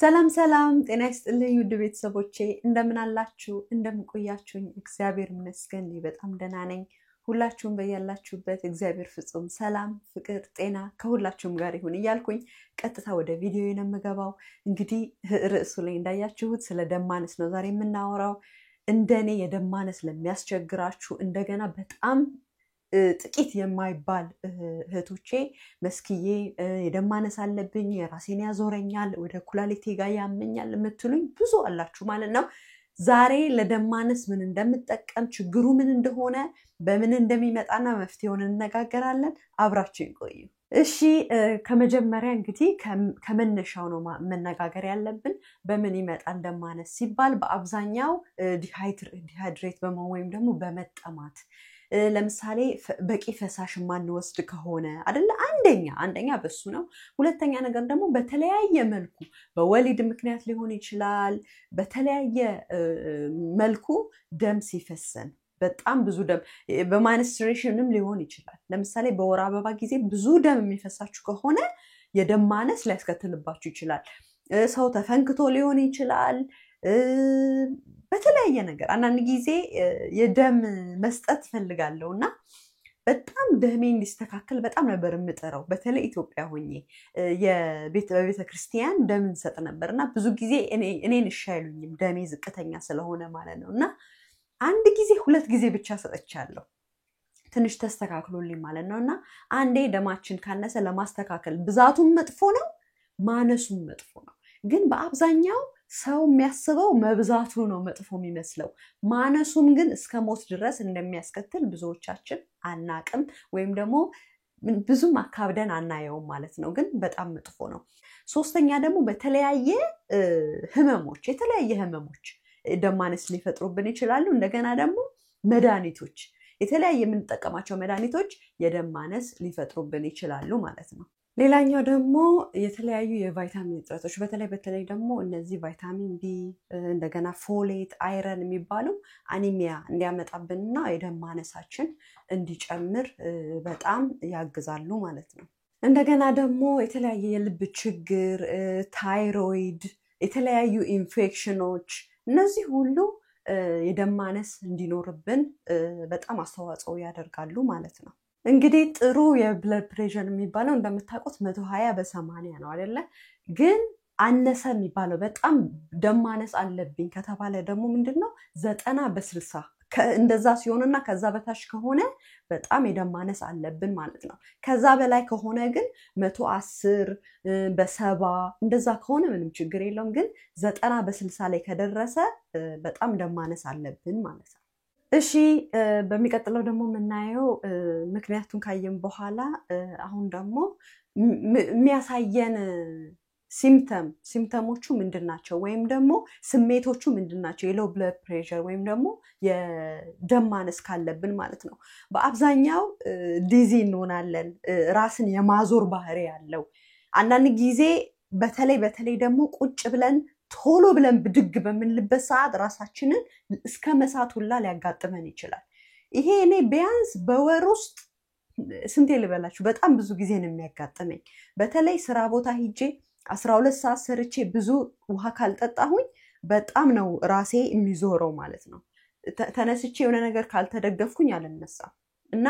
ሰላም ሰላም ጤና ይስጥልኝ ውድ ቤተሰቦቼ እንደምን አላችሁ እንደምን ቆያችሁኝ እግዚአብሔር ይመስገን በጣም ደህና ነኝ ሁላችሁም በያላችሁበት እግዚአብሔር ፍጹም ሰላም ፍቅር ጤና ከሁላችሁም ጋር ይሁን እያልኩኝ ቀጥታ ወደ ቪዲዮ የምገባው እንግዲህ ርዕሱ ላይ እንዳያችሁት ስለ ደም ማነስ ነው ዛሬ የምናወራው እንደኔ የደም ማነስ ለሚያስቸግራችሁ እንደገና በጣም ጥቂት የማይባል እህቶቼ መስኪዬ የደም ማነስ አለብኝ የራሴን ያዞረኛል ወደ ኩላሊቴ ጋር ያመኛል የምትሉኝ ብዙ አላችሁ ማለት ነው ዛሬ ለደም ማነስ ምን እንደምጠቀም ችግሩ ምን እንደሆነ በምን እንደሚመጣና መፍትሄውን እንነጋገራለን አብራችሁን ቆዩ እሺ ከመጀመሪያ እንግዲህ ከመነሻው ነው መነጋገር ያለብን በምን ይመጣል ደም ማነስ ሲባል በአብዛኛው ዲሃይድሬት በመሆን ወይም ደግሞ በመጠማት ለምሳሌ በቂ ፈሳሽ ማንወስድ ከሆነ አይደለ አንደኛ በሱ ነው ሁለተኛ ነገር ደግሞ በተለያየ መልኩ በወሊድ ምክንያት ሊሆን ይችላል በተለያየ መልኩ ደም ሲፈሰን በጣም ብዙ ደም በማንስትሬሽንም ሊሆን ይችላል ለምሳሌ በወር አበባ ጊዜ ብዙ ደም የሚፈሳችሁ ከሆነ የደም ማነስ ሊያስከትልባችሁ ይችላል ሰው ተፈንክቶ ሊሆን ይችላል በተለያየ ነገር አንዳንድ ጊዜ የደም መስጠት ፈልጋለውና በጣም ደሜ እንዲስተካከል በጣም ነበር የምጠራው በተለይ ኢትዮጵያ ሆኜ በቤተ ክርስቲያን ደም እንሰጥ ነበርና ብዙ ጊዜ እኔን እሻይሉኝም ደሜ ዝቅተኛ ስለሆነ ማለት ነውና አንድ ጊዜ ሁለት ጊዜ ብቻ ሰጥቻለሁ ትንሽ ተስተካክሎልኝ ማለት ነውና አንዴ ደማችን ካነሰ ለማስተካከል ብዛቱም መጥፎ ነው ማነሱም መጥፎ ነው ግን በአብዛኛው ሰው የሚያስበው መብዛቱ ነው መጥፎ የሚመስለው ማነሱም ግን እስከ ሞት ድረስ እንደሚያስከትል ብዙዎቻችን አናቅም ወይም ደግሞ ብዙም አካብደን አናየውም ማለት ነው ግን በጣም መጥፎ ነው ሶስተኛ ደግሞ በተለያየ ህመሞች ደም ማነስ ሊፈጥሩብን ይችላሉ እንደገና ደግሞ መድኃኒቶች የተለያየ የምንጠቀማቸው መድኃኒቶች የደም ማነስ ሊፈጥሩብን ይችላሉ ማለት ነው ሌላኛው ደግሞ የተለያዩ የቫይታሚን እጥረቶች በተለይ ደግሞ እነዚህ ቫይታሚን ቢ እንደገና ፎሌት አይረን የሚባሉ አኒሚያ እንዲያመጣብንና የደም ማነሳችን እንዲጨምር በጣም ያግዛሉ ማለት ነው እንደገና ደግሞ የተለያየ የልብ ችግር ታይሮይድ የተለያዩ ኢንፌክሽኖች እነዚህ ሁሉ የደም ማነስ እንዲኖርብን በጣም አስተዋጽኦ ያደርጋሉ ማለት ነው እንግዲህ ጥሩ የብለድ ፕሬሸር የሚባለው እንደምታውቁት 120/80 ነው አይደለ ግን አነሰ የሚባለው በጣም ደም ማነስ አለብኝ ከተባለ ደግሞ ምንድነው 90/60 እንደዛ ሲሆንና ከዛ በታች ከሆነ በጣም የደም ማነስ አለብን ማለት ነው ከዛ በላይ ከሆነ ግን 110/70 እንደዛ ከሆነ ምንም ችግር የለውም ግን 90/60 ላይ ከደረሰ በጣም ደም ማነስ አለብን ማለት ነው እሺ በሚቀጥለው ደግሞ የምናየው ምክንያቱም ካየን በኋላ አሁን ደግሞ የሚያሳየን ሲምፕተሞቹ ምንድናቸው ወይም ደግሞ ስሜቶቹ ምንድናቸው የሎው ብለድ ፕሬሸር ወይም ደግሞ የደም ማነስ ካለብን ማለት ነው በአብዛኛው ዲዚ እንሆናለን ራስን የማዞር ባህሪ ያለው አንዳንድ ጊዜ በተለይ ደግሞ ቁጭ ብለን ቶሎ ብለን ብድግ በምንልበት ሰዓት ራሳችንን እስከ መሳት ሁላ ሊያጋጥመን ይችላል ይሄ እኔ ቢያንስ በወር ውስጥ ስንቴ ልበላችሁ በጣም ብዙ ጊዜ ነው የሚያጋጥመኝ በተለይ ስራ ቦታ ሄጄ 12 ሰዓት ሰርቼ ብዙ ውሃ ካልጠጣሁኝ በጣም ነው ራሴ የሚዞረው ማለት ነው ተነስቼ የሆነ ነገር ካልተደገፍኩኝ አልነሳም እና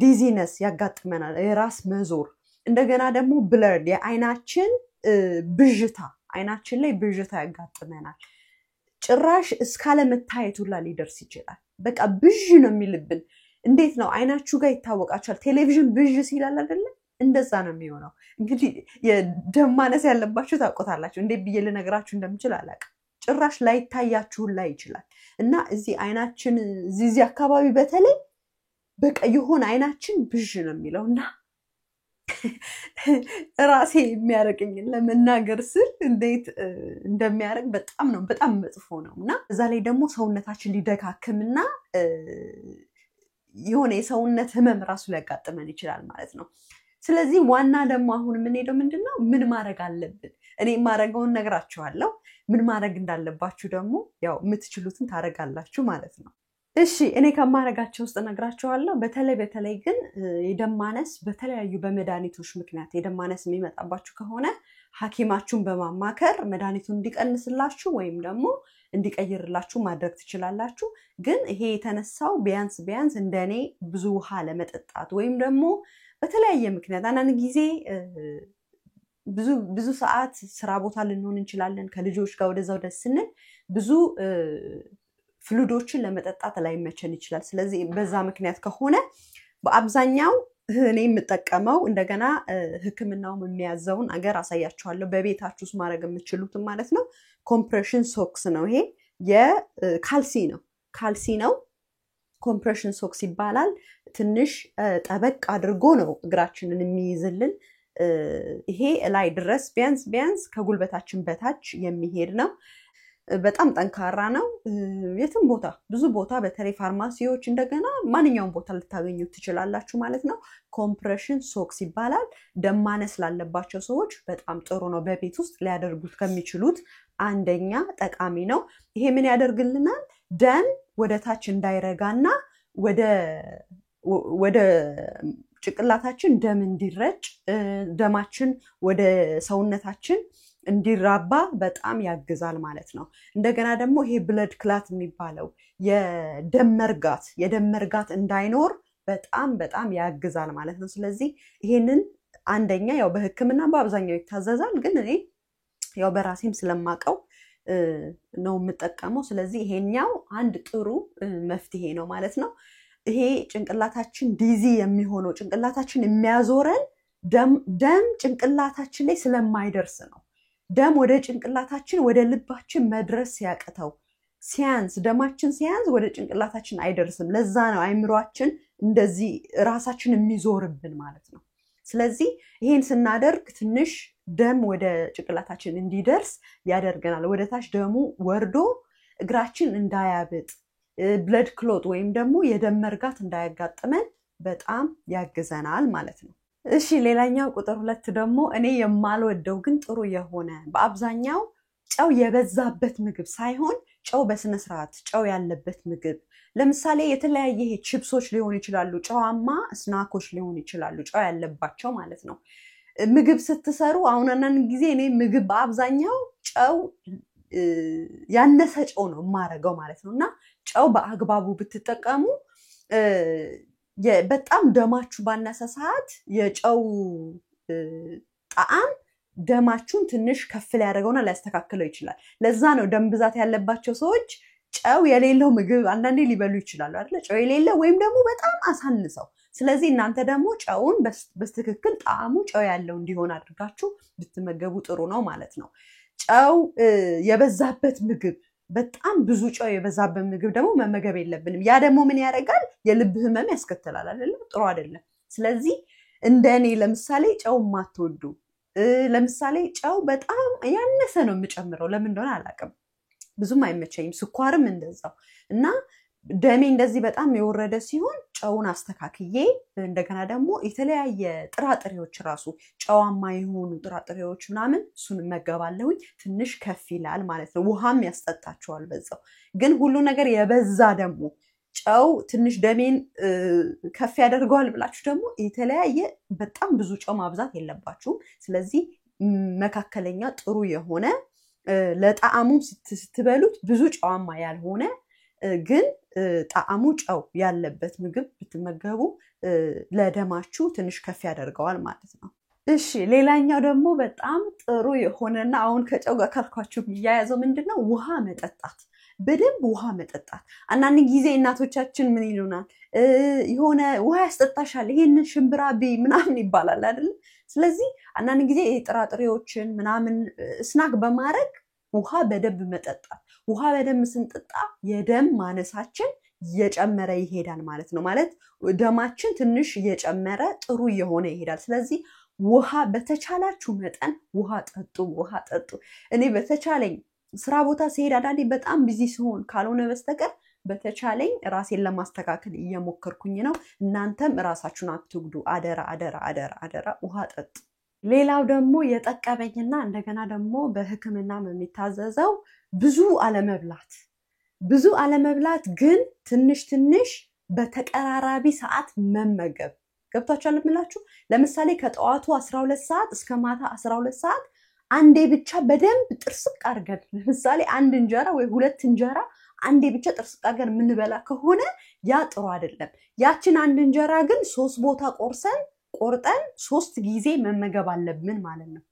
ዲዚነስ ያጋጥመናል የራስ መዞር እንደገና ደግሞ ብለርድ የአይናችን ብዥታ አይናችን ላይ ብዥታ ያጋጥመናል ጭራሽ እስካለ መታየት ሁላ ሊደርስ ይችላል በቃ ብዥ ነው የሚልብን እንዴት ነው አይናችሁ ጋር ይታወቃችኋል ቴሌቪዥን ብዥ ሲላል አይደለ እንደዛ ነው የሚሆነው እንግዲህ የደም ማነስ ያለባችሁ ታውቁታላችሁ እንዴት ብዬ ልነግራችሁ እንደምችል አላውቅም ጭራሽ ላይ ታያችሁ ላይ ይችላል እና እዚህ አይናችን እዚህ አካባቢ በተለይ በቃ ይሆን አይናችን ብዥ ነው የሚለውና ራሴ የሚያረቀኝ ለመናገር ስል እንዴት እንደሚያረቅ በጣም መጥፎ ነውና እዛ ላይ ደግሞ ሰውነታችን ሊደካከምና የሆነ የሰውነት ህመም ራሱ ሊያጋጥመን ይችላል ማለት ነው ስለዚህ ዋና ደግሞ አሁን ምን ሄደው ምንድነው ምን ማድረግ አለብን እኔ ማረጋውን ነግራችኋለሁ ምን ማድረግ እንዳለባችሁ ደግሞ ያው የምትችሉትን ታረጋላችሁ ማለት ነው እሺ እኔ ከማረጋቸው ውስጥ ነግራችኋለሁ በተለይ ግን የደም ማነስ በተለያዩ በመድኃኒቶች ምክንያት የደም ማነስ የሚመጣባችሁ ከሆነ ሐኪማችሁን በማማከር መድኃኒቱን እንዲቀንስላችሁ ወይም ደግሞ እንዲቀይርላችሁ ማድረግ ትችላላችሁ። ግን ይሄ የተነሳው ቢያንስ እንደኔ ብዙ ውሃ ለመጠጣት ወይም ደግሞ በተለያየ ምክንያት አንዳንድ ጊዜ ብዙ ሰዓት ስራ ቦታ ልንሆን እንችላለን ከልጆች ጋር ወደዛው ደስ ስንል ብዙ ፍሉዶችን ለመጠጣት ላይመቸን ይችላል። ስለዚህ በዛ ምክንያት ከሆነ በአብዛኛው እኔ የምጠቀመው እንደገና ህክምናው የሚያዘውን ነገር አሳያችኋለሁ በቤታችሁ ውስጥ ማድረግ የምትችሉት ማለት ነው። ኮምፕሬሽን ሶክስ ነው። ይሄ ካልሲ ነው። ኮምፕሬሽን ሶክስ ይባላል። ትንሽ ጠበቅ አድርጎ ነው እግራችንን የሚይዝልን። ይሄ ላይ ድረስ ቢያንስ ከጉልበታችን በታች የሚሄድ ነው። በጣም ጠንካራ ነው። የትም ቦታ ብዙ ቦታ በተለይ ፋርማሲዎች እንደገና ማንኛውም ቦታ ልታገኙት ትችላላችሁ ማለት ነው። ኮምፕሬሽን ሶክስ ይባላል። ደም ማነስ ላለባቸው ሰዎች በጣም ጥሩ ነው። በቤት ውስጥ ሊያደርጉት ከሚችሉት አንደኛ ጠቃሚ ነው። ይሄ ምን ያደርግልናል? ደም ወደ ታች እንዳይረጋና ወደ ጭንቅላታችን ደም እንዲረጭ ደማችን ወደ ሰውነታችን እንዲራባ በጣም ያግዛል ማለት ነው። እንደገና ደግሞ ይሄ ብለድ ክላት የሚባለው የደም መርጋት እንዳይኖር በጣም ያግዛል ማለት ነው። ስለዚህ ይሄንን አንደኛ ያው በህክምና በአብዛኛው ይታዘዛል፣ ግን እኔ ያው በራሴም ስለማቀው ነው የምጠቀመው። ስለዚህ ይሄኛው አንድ ጥሩ መፍትሄ ነው ማለት ነው። ይሄ ጭንቅላታችን ዲዚ የሚሆነው ጭንቅላታችን የሚያዞረን ደም ጭንቅላታችን ላይ ስለማይደርስ ነው። ደም ወደ ጭንቅላታችን ወደ ልባችን መድረስ ሲያቅተው ደማችን ሲያንስ ወደ ጭንቅላታችን አይደርስም። ለዛ ነው አይምሮአችን እንደዚህ ራሳችን የሚዞርብን ማለት ነው። ስለዚህ ይሄን ስናደርግ ትንሽ ደም ወደ ጭንቅላታችን እንዲደርስ ያደርገናል። ወደ ታች ደሙ ወርዶ እግራችን እንዳያብጥ ብለድ ክሎት ወይም ደግሞ የደም መርጋት እንዳያጋጥመን በጣም ያግዘናል ማለት ነው። እሺ ሌላኛው ቁጥር 2 ደግሞ እኔ የማልወደው ግን ጥሩ የሆነ በአብዛኛው ጨው የበዛበት ምግብ ሳይሆን ጨው በስነ ስርዓት ጨው ያለበት ምግብ። ለምሳሌ የተለያየ ቺፕሶች ሊሆኑ ይችላሉ፣ ጨዋማ ስናኮች ሊሆኑ ይችላሉ፣ ጨው ያለባቸው ማለት ነው። ምግብ ስትሰሩ አሁን አንዳንድ ጊዜ እኔ ምግብ በአብዛኛው ጨው ያነሰ ጨው ነው የማረገው ማለት ነውና ጨው በአግባቡ ብትጠቀሙ በጣም ደማችሁ ባነሰ ሰዓት የጨው ጣዕም ደማችሁን ትንሽ ከፍ ሊያደርገውና ሊያስተካክለው ይችላል። ለዛ ነው ደም ብዛት ያለባቸው ሰዎች ጨው የሌለው ምግብ አንዳንዴ ሊበሉ ይችላሉ አይደል? ጨው የሌለው ወይም ደግሞ በጣም አሳንሰው። ስለዚህ እናንተ ደግሞ ጨውን በትክክል ጣዕሙ ጨው ያለው እንዲሆን አድርጋችሁ ብትመገቡ ጥሩ ነው ማለት ነው። ጨው የበዛበት ምግብ በጣም ብዙ ጨው የበዛበት ምግብ ደግሞ መመገብ የለብንም። ያ ደግሞ ምን ያደርጋል? የልብ ህመም ያስከትላል አይደል? ጥሩ አይደለም። ስለዚህ እንደኔ ለምሳሌ ጨው ማትወዱ ለምሳሌ ጨው በጣም ያነሰ ነው የምጨምረው። ለምን እንደሆነ አላውቅም፣ ብዙም አይመቸኝም። ስኳርም እንደዛው እና ደሜ እንደዚህ በጣም የወረደ ሲሆን ጨውን አስተካክዬ እንደገና ደግሞ የተለያየ ጥራጥሬዎች ራሱ ጨዋማ የሆኑ ጥራጥሬዎች ምናምን እሱን መገባለሁኝ። ትንሽ ከፍ ይላል ማለት ነው። ውሃም ያስጠጣቸዋል በዛው። ግን ሁሉ ነገር የበዛ ደግሞ ጨው ትንሽ ደሜን ከፍ ያደርገዋል ብላችሁ ደግሞ የተለያየ በጣም ብዙ ጨው ማብዛት የለባችሁም። ስለዚህ መካከለኛ ጥሩ የሆነ ለጣዕሙ ስትበሉት ብዙ ጨዋማ ያልሆነ ግን ጣዕሙ ጨው ያለበት ምግብ ብትመገቡ ለደማችሁ ትንሽ ከፍ ያደርገዋል ማለት ነው። እሺ ሌላኛው ደግሞ በጣም ጥሩ የሆነና አሁን ከጨው ጋር ካልኳችሁ የሚያያዘው ምንድነው? ውሃ መጠጣት። በደንብ ውሃ መጠጣት። አንዳንድ ጊዜ እናቶቻችን ምን ይሉናል? የሆነ ውሃ ያስጠጣሻል፣ ይሄንን ሽምብራ ቢ ምናምን ይባላል አይደል? ስለዚህ አንዳንድ ጊዜ ጥራጥሬዎችን ምናምን ስናክ በማድረግ ውሃ በደንብ መጠጣት። ውሃ በደንብ ስንጠጣ የደም ማነሳችን እየጨመረ ይሄዳል ማለት ነው። ማለት ደማችን ትንሽ እየጨመረ ጥሩ እየሆነ ይሄዳል። ስለዚህ ውሃ በተቻላችሁ መጠን ውሃ ጠጡ። እኔ በተቻለኝ ስራ ቦታ ሲሄድ አንዳንዴ በጣም ቢዚ ሲሆን ካልሆነ በስተቀር በተቻለኝ ራሴን ለማስተካከል እየሞከርኩኝ ነው። እናንተም ራሳችሁን አትጉዱ። አደራ ውሃ ጠጡ። ሌላው ደግሞ የጠቀመኝና እንደገና ደግሞ በህክምናም የሚታዘዘው ብዙ አለመብላት ግን ትንሽ በተቀራራቢ ሰዓት መመገብ። ገብታችኋል የምላችሁ? ለምሳሌ ከጠዋቱ 12 ሰዓት እስከ ማታ 12 ሰዓት አንዴ ብቻ በደንብ ጥርስቅ አድርገን ለምሳሌ አንድ እንጀራ ወይ ሁለት እንጀራ አንዴ ብቻ ጥርስቅ አድርገን የምንበላ ከሆነ ያ ጥሩ አይደለም። ያችን አንድ እንጀራ ግን 3 ቦታ ቆርጠን 3 ጊዜ መመገብ አለብን ማለት ነው።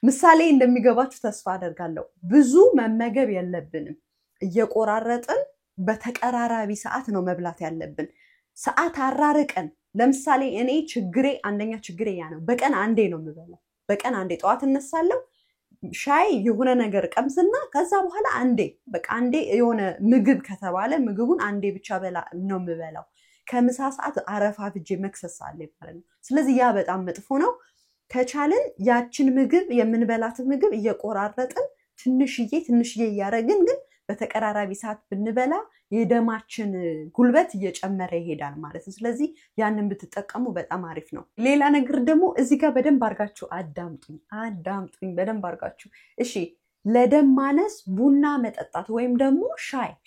ምሳሌ እንደሚገባችሁ ተስፋ አደርጋለሁ። ብዙ መመገብ የለብንም። እየቆራረጥን በተቀራራቢ ሰዓት ነው መብላት ያለብን። ሰዓት አራርቀን ለምሳሌ እኔ አንደኛ ችግሬ ያ ነው። በቀን አንዴ ነው የምበላው። በቀን አንዴ ጠዋት እነሳለሁ፣ ሻይ የሆነ ነገር ቀምስና ከዛ በኋላ አንዴ የሆነ ምግብ ከተባለ ምግቡን አንዴ ብቻ ነው የምበላው። ከምሳ ሰዓት አረፋ ፍጄ መክሰስ አለ ማለት ነው። ስለዚህ ያ በጣም መጥፎ ነው። ከቻልን ያችን ምግብ የምንበላትን ምግብ እየቆራረጥን ትንሽዬ እያረግን ግን በተቀራራቢ ሰዓት ብንበላ የደማችን ጉልበት እየጨመረ ይሄዳል ማለት ነው። ስለዚህ ያንን ብትጠቀሙ በጣም አሪፍ ነው። ሌላ ነገር ደግሞ እዚህ ጋር በደንብ አድርጋችሁ አዳምጡኝ በደንብ አድርጋችሁ። እሺ ለደም ማነስ ቡና መጠጣት ወይም ደግሞ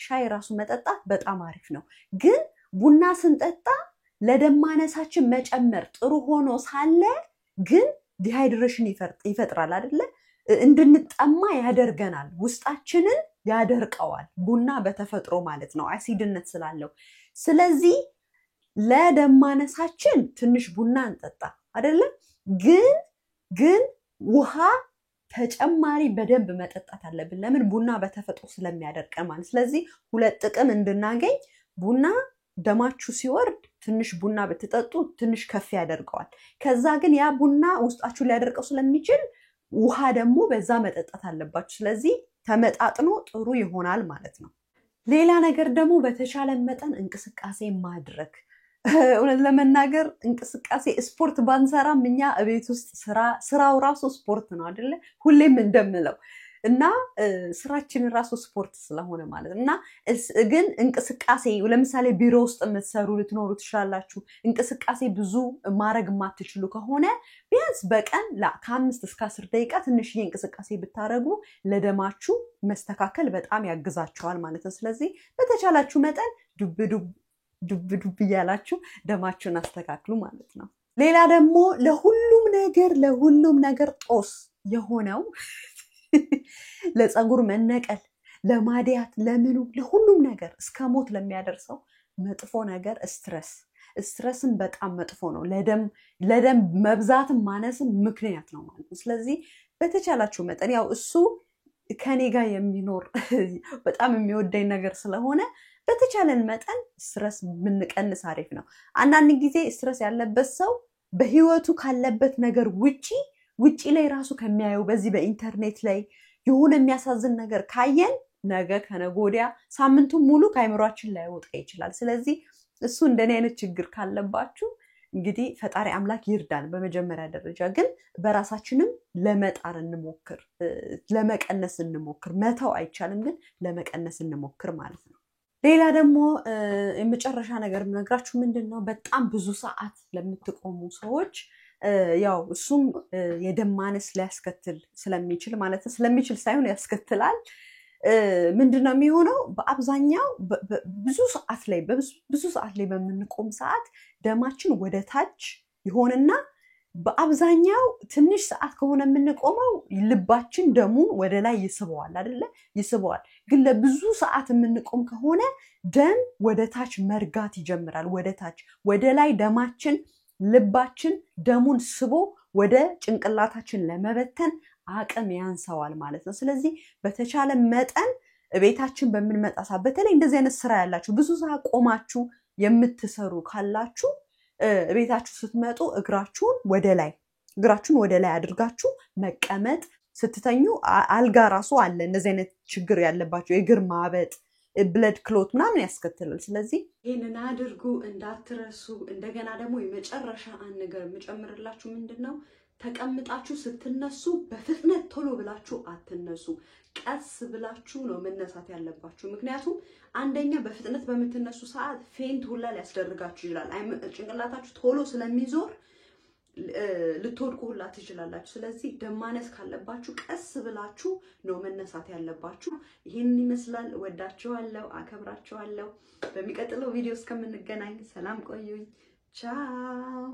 ሻይ ራሱ መጠጣት በጣም አሪፍ ነው። ግን ቡና ስንጠጣ ለደም ማነሳችን መጨመር ጥሩ ሆኖ ሳለ ግን ዲሃይድሬሽን ይፈጥራል አይደለ? እንድንጠማ ያደርገናል፣ ውስጣችንን ያደርቀዋል። ቡና በተፈጥሮ ማለት ነው አሲድነት ስላለው። ስለዚህ ለደም ማነሳችን ትንሽ ቡና እንጠጣ አይደለ? ግን ውሃ ተጨማሪ በደንብ መጠጣት አለብን። ለምን? ቡና በተፈጥሮ ስለሚያደርቀን ማለት። ስለዚህ ሁለት ጥቅም እንድናገኝ ቡና ደማችሁ ሲወርድ ትንሽ ቡና ብትጠጡ ትንሽ ከፍ ያደርገዋል። ከዛ ግን ያ ቡና ውስጣችሁ ሊያደርቀው ስለሚችል ውሃ ደግሞ በዛ መጠጣት አለባችሁ። ስለዚህ ተመጣጥኖ ጥሩ ይሆናል ማለት ነው። ሌላ ነገር ደግሞ በተቻለ መጠን እንቅስቃሴ ማድረግ። እውነት ለመናገር እንቅስቃሴ ስፖርት ባንሰራም እኛ እቤት ውስጥ ስራው ራሱ ስፖርት ነው አይደለ? ሁሌም እንደምለው እና ስራችን ራሱ ስፖርት ስለሆነ ማለት እና ግን እንቅስቃሴ ለምሳሌ ቢሮ ውስጥ የምትሰሩ ልትኖሩ ትችላላችሁ። እንቅስቃሴ ብዙ ማድረግ የማትችሉ ከሆነ ቢያንስ በቀን ከ5 እስከ 10 ደቂቃ ትንሽዬ እንቅስቃሴ ብታደርጉ ለደማችሁ መስተካከል በጣም ያግዛችኋል ማለት ነው። ስለዚህ በተቻላችሁ መጠን ዱብ እያላችሁ ደማችሁን አስተካክሉ ማለት ነው። ሌላ ደግሞ ለሁሉም ነገር ጦስ የሆነው ለፀጉር መነቀል፣ ለማዲያት፣ ለሁሉም ነገር እስከ ሞት ለሚያደርሰው መጥፎ ነገር ስትረስን በጣም መጥፎ ነው። ለደም መብዛትም ማነስም ምክንያት ነው ማለት ነው። ስለዚህ በተቻላችሁ መጠን ያው እሱ ከኔ ጋር የሚኖር በጣም የሚወደኝ ነገር ስለሆነ በተቻለን መጠን ስትረስ ብንቀንስ አሪፍ ነው። አንዳንድ ጊዜ ስትረስ ያለበት ሰው በህይወቱ ካለበት ነገር ውጪ ላይ ራሱ ከሚያየው በዚህ በኢንተርኔት ላይ የሆነ የሚያሳዝን ነገር ካየን ነገ ከነገ ወዲያ ሳምንቱን ሙሉ ከአይምሯችን ላይ ወጣ ይችላል። ስለዚህ እሱ እንደኔ አይነት ችግር ካለባችሁ እንግዲህ ፈጣሪ አምላክ ይርዳን። በመጀመሪያ ደረጃ ግን በራሳችንም ለመጣር እንሞክር፣ ለመቀነስ እንሞክር። መተው አይቻልም፣ ግን ለመቀነስ እንሞክር ማለት ነው። ሌላ ደግሞ የመጨረሻ ነገር የምነግራችሁ ምንድነው፣ በጣም ብዙ ሰዓት ለምትቆሙ ሰዎች ያው እሱም የደም ማነስ ሊያስከትል ስለሚችል ማለት ነው። ስለሚችል ሳይሆን ያስከትላል። ምንድነው የሚሆነው? በአብዛኛው ብዙ ሰዓት ላይ በምንቆም ሰዓት ደማችን ወደ ታች ይሆንና በአብዛኛው ትንሽ ሰዓት ከሆነ የምንቆመው ልባችን ደሙን ወደ ላይ ይስበዋል አይደለ? ይስበዋል። ግን ለብዙ ሰዓት የምንቆም ከሆነ ደም ወደ ታች መርጋት ይጀምራል። ወደ ላይ ደማችን ልባችን ደሙን ስቦ ወደ ጭንቅላታችን ለመበተን አቅም ያንሰዋል ማለት ነው። ስለዚህ በተቻለ መጠን ቤታችን በምንመጣ ሰዓት በተለይ እንደዚህ አይነት ስራ ያላችሁ ብዙ ሰዓት ቆማችሁ የምትሰሩ ካላችሁ ቤታችሁ ስትመጡ እግራችሁን ወደ ላይ አድርጋችሁ መቀመጥ። ስትተኙ አልጋ ራሱ አለ እንደዚህ አይነት ችግር ያለባችሁ የእግር ማበጥ ብለድ ክሎት ምናምን ያስከትላል። ስለዚህ ይሄንን አድርጉ እንዳትረሱ። እንደገና ደግሞ የመጨረሻ አንድ ነገር የምጨምርላችሁ ምንድነው፣ ተቀምጣችሁ ስትነሱ በፍጥነት ቶሎ ብላችሁ አትነሱ። ቀስ ብላችሁ ነው መነሳት ያለባችሁ። ምክንያቱም አንደኛ በፍጥነት በምትነሱ ሰዓት ፌንት ሁላ ሊያስደርጋችሁ ይችላል። ጭንቅላታችሁ ቶሎ ስለሚዞር ልትወድቁ ሁላ ትችላላችሁ። ስለዚህ ደም ማነስ ካለባችሁ ቀስ ብላችሁ ነው መነሳት ያለባችሁ። ይሄንን ይመስላል። ወዳችኋለሁ፣ አከብራችኋለሁ። በሚቀጥለው ቪዲዮ እስከምንገናኝ ሰላም ቆዩኝ። ቻው።